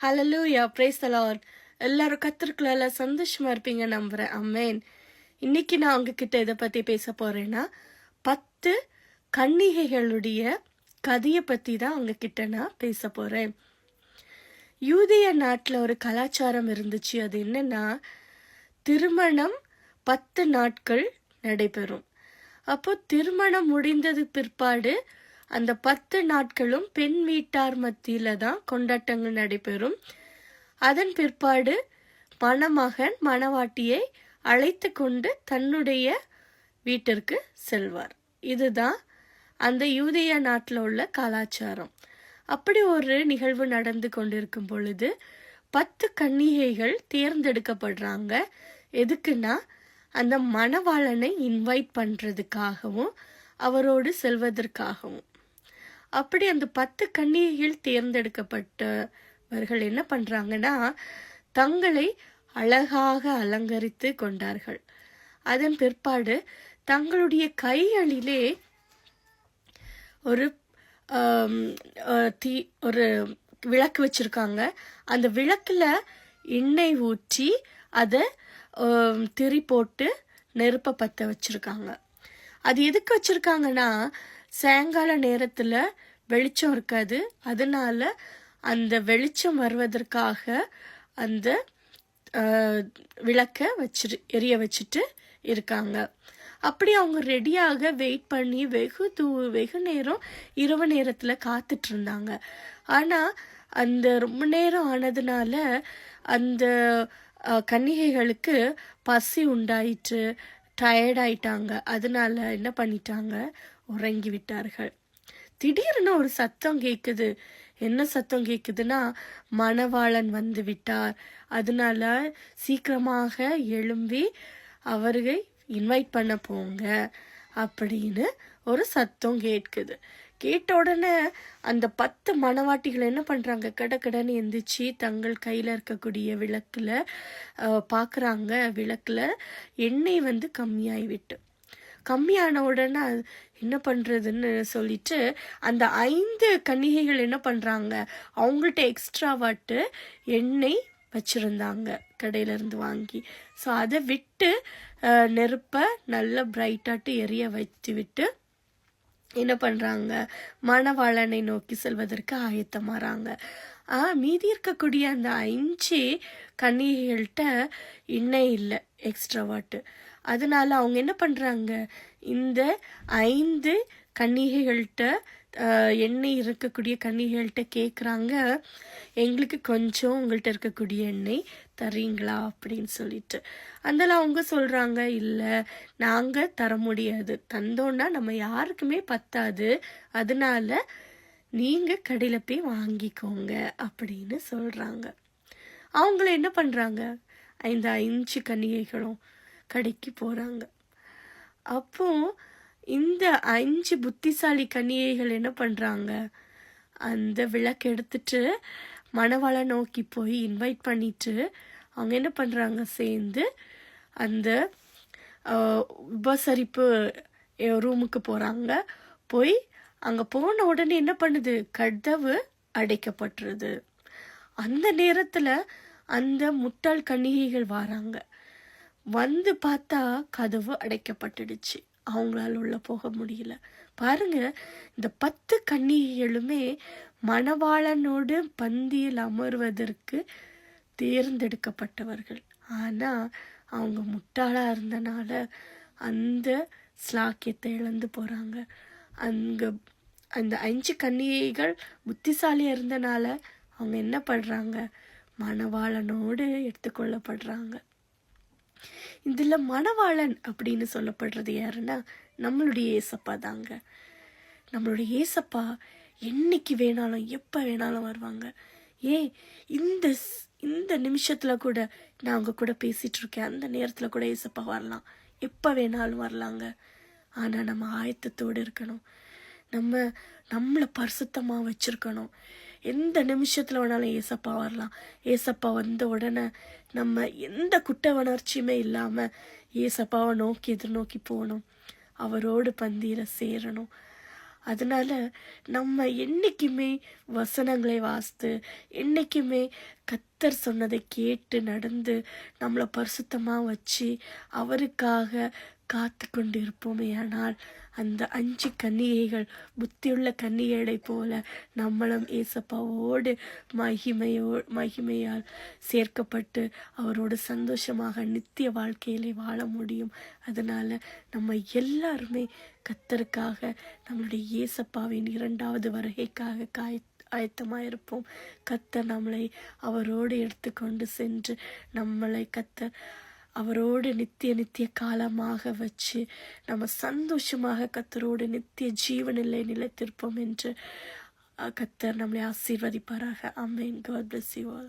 Hallelujah, praise the Lord. எல்லாரும் கர்த்தருக்குள்ள சந்தோஷமா இருப்பீங்க நம்புறேன். ஆமென். இன்னைக்கு நான் உங்ககிட்ட இதை பத்தி பேச போறேன்னா 10 கன்னிகைகளுடைய கதையை பத்தி தான் உங்ககிட்ட நான் பேச போறேன். யூதேய நாட்டில் ஒரு கலாச்சாரம் இருந்துச்சு. அது என்னன்னா, திருமணம் 10 நாட்கள் நடைபெறும். அப்போ திருமணம் முடிந்தது பிற்பாடு அந்த 10 நாட்களும் பெண் வீட்டார் மத்தியில தான் கொண்டாட்டங்கள் நடைபெறும். அதன் பிற்பாடு மணமகன் மணவாட்டியை அழைத்து கொண்டு தன்னுடைய வீட்டிற்கு செல்வார். இதுதான் அந்த யூதேய நாட்டில் உள்ள கலாச்சாரம். அப்படி ஒரு நிகழ்வு நடந்து கொண்டிருக்கும் பொழுது 10 கன்னிகைகள் தேர்ந்தெடுக்கப்படுறாங்க. எதுக்குன்னா, அந்த மணவாளனை இன்வைட் பண்ணுறதுக்காகவும் அவரோடு செல்வதற்காகவும். அப்படி அந்த 10 கன்னிகைகள் தேர்ந்தெடுக்கப்பட்டவர்கள் என்ன பண்ணுறாங்கன்னா, தங்களை அழகாக அலங்கரித்து கொண்டார்கள். அதன் பிற்பாடு தங்களுடைய கைகளிலே ஒரு ஒரு விளக்கு வச்சுருக்காங்க. அந்த விளக்கில் எண்ணெய் ஊற்றி அதை திரி போட்டு நெருப்பை பற்ற வச்சுருக்காங்க. அது எதுக்கு வச்சுருக்காங்கன்னா, சாயங்கால நேரத்தில் வெளிச்சம் இருக்காது. அதனால அந்த வெளிச்சம் வருவதற்காக அந்த விளக்கை எரிய வச்சுட்டு இருக்காங்க. அப்படி அவங்க ரெடியாக வெயிட் பண்ணி வெகு நேரம் இரவு நேரத்தில் காத்துட்டு இருந்தாங்க. ஆனால் அந்த ரொம்ப நேரம் ஆனதுனால அந்த கன்னிகைகளுக்கு பசி உண்டாயிற்று, டயர்டாயிட்டாங்க. அதனால என்ன பண்ணிட்டாங்க, உறங்கி விட்டார்கள். திடீர்னு ஒரு சத்தம் கேட்குது. என்ன சத்தம் கேட்குதுன்னா, மணவாளன் வந்து விட்டார், அதனால சீக்கிரமாக எழும்பி அவர்களை இன்வைட் பண்ண போங்க அப்படின்னு ஒரு சத்தம் கேட்குது. கேட்ட உடனே அந்த 10 மணவாட்டிகள் என்ன பண்ணுறாங்க, கடன்னு எந்திரிச்சு தங்கள் கையில் இருக்கக்கூடிய விளக்கில் பார்க்குறாங்க. விளக்கில் எண்ணெய் வந்து கம்மியான உடனே என்ன பண்ணுறதுன்னு சொல்லிட்டு அந்த 5 கன்னிகைகள் என்ன பண்ணுறாங்க, அவங்கள்ட்ட எக்ஸ்ட்ராவாட்டு எண்ணெய் வச்சுருந்தாங்க கடையிலேருந்து வாங்கி. ஸோ அதை விட்டு நெருப்பை நல்லா பிரைட்டாட்டு எரிய வைத்து விட்டு என்ன பண்ணுறாங்க, மணவாளனை நோக்கி செல்வதற்கு ஆயத்தமாகறாங்க. மீதி இருக்கக்கூடிய அந்த 5 கன்னிகைகள்கிட்ட எண்ணெய் இல்லை எக்ஸ்ட்ராவாட்டு. அதனால அவங்க என்ன பண்ணுறாங்க, இந்த 5 கன்னிகைகள்கிட்ட எண்ணெய் இருக்கக்கூடிய கன்னிகைகள்கிட்ட கேட்குறாங்க, எங்களுக்கு கொஞ்சம் உங்கள்கிட்ட இருக்கக்கூடிய எண்ணெய் தரீங்களா அப்படின்னு சொல்லிட்டு. அதனால அவங்க சொல்கிறாங்க, இல்லை நாங்கள் தர முடியாது, தந்தோன்னா நம்ம யாருக்குமே பத்தாது, அதனால நீங்கள் கடையில் போய் வாங்கிக்கோங்க அப்படின்னு சொல்கிறாங்க. அவங்கள என்ன பண்ணுறாங்க, இந்த 5 கன்னிகைகளும் கடைக்கு போகிறாங்க. அப்போ இந்த 5 புத்திசாலி கன்னிகைகள் என்ன பண்ணுறாங்க, அந்த விளக்கு எடுத்துட்டு மணவாளை நோக்கி போய் இன்வைட் பண்ணிட்டு அவங்க என்ன பண்ணுறாங்க, சேர்ந்து அந்த உபசரிப்பு ரூமுக்கு போகிறாங்க. போய் அங்கே போன உடனே என்ன பண்ணுது, கதவு அடைக்கப்பட்டுருது. அந்த நேரத்தில் அந்த முட்டாள் கன்னிகைகள் வராங்க. வந்து பார்த்தா கதவு அடைக்கப்பட்டுடுச்சு. அவங்களால உள்ள போக முடியல. பாருங்க, இந்த 10 கன்னிகைகளுமே மணவாளனோடு பந்தியில் அமர்வதற்கு தேர்ந்தெடுக்கப்பட்டவர்கள். ஆனால் அவங்க முட்டாளாக இருந்தனால அந்த ஸ்லாக்கியத்தை இழந்து போகிறாங்க. அந்த 5 கன்னிகைகள் புத்திசாலியாக இருந்தனால அவங்க என்ன பண்ணுறாங்க, மணவாளனோடு எடுத்துக்கொள்ளப்படுறாங்க. இதில் மணவாளன் அப்படின்னு சொல்லப்படுறது யாருன்னா, நம்மளுடைய ஏசப்பா தாங்க. நம்மளுடைய ஏசப்பா என்னைக்கு வேணாலும் எப்போ வேணாலும் வருவாங்க. ஏன் இந்த நிமிஷத்தில் கூட நான் அவங்க கூட பேசிகிட்டு இருக்கேன், அந்த நேரத்தில் கூட ஏசப்பா வரலாம், எப்போ வேணாலும் வரலாங்க. ஆனால் நம்ம ஆயத்தத்தோடு இருக்கணும், நம்மளை பரிசுத்தமாக வச்சுருக்கணும். எந்த நிமிஷத்தில் வேணாலும் ஏசப்பா வரலாம். ஏசப்பா வந்த உடனே நம்ம எந்த குற்ற உணர்ச்சியுமே இல்லாமல் ஏசப்பாவை நோக்கி எதிர்நோக்கி போகணும், அவரோடு பந்தியில் சேரணும். அதனால நம்ம என்னைக்குமே வசனங்களை வாசித்து, என்னைக்குமே கர்த்தர் சொன்னதை கேட்டு நடந்து, நம்மளை பரிசுத்தமாக வச்சு அவருக்காக காத்து கொண்டு இருப்போமே. ஆனால் அந்த 5 கன்னிகைகள் புத்தியுள்ள கன்னிகைகளை போல நம்மளும் ஏசப்பாவோடு மகிமையால் சேர்க்கப்பட்டு அவரோடு சந்தோஷமாக நித்திய வாழ்க்கையிலே வாழ முடியும். அதனால நம்ம எல்லாருமே கர்த்தருக்காக நம்மளுடைய ஏசப்பாவின் 2வது வருகைக்காக ஆயத்தமாயிருப்போம். கர்த்தர் நம்மளை அவரோடு எடுத்துக்கொண்டு சென்று நம்மளை கர்த்தர் அவரோடு நித்திய காலமாக வச்சு நம்ம சந்தோஷமாக கர்த்தரோடு நித்திய ஜீவனிலே நிலைத்திருப்போம் என்று கர்த்தர் நம்மளை ஆசீர்வதிப்பாராக. ஆமென். God bless you all.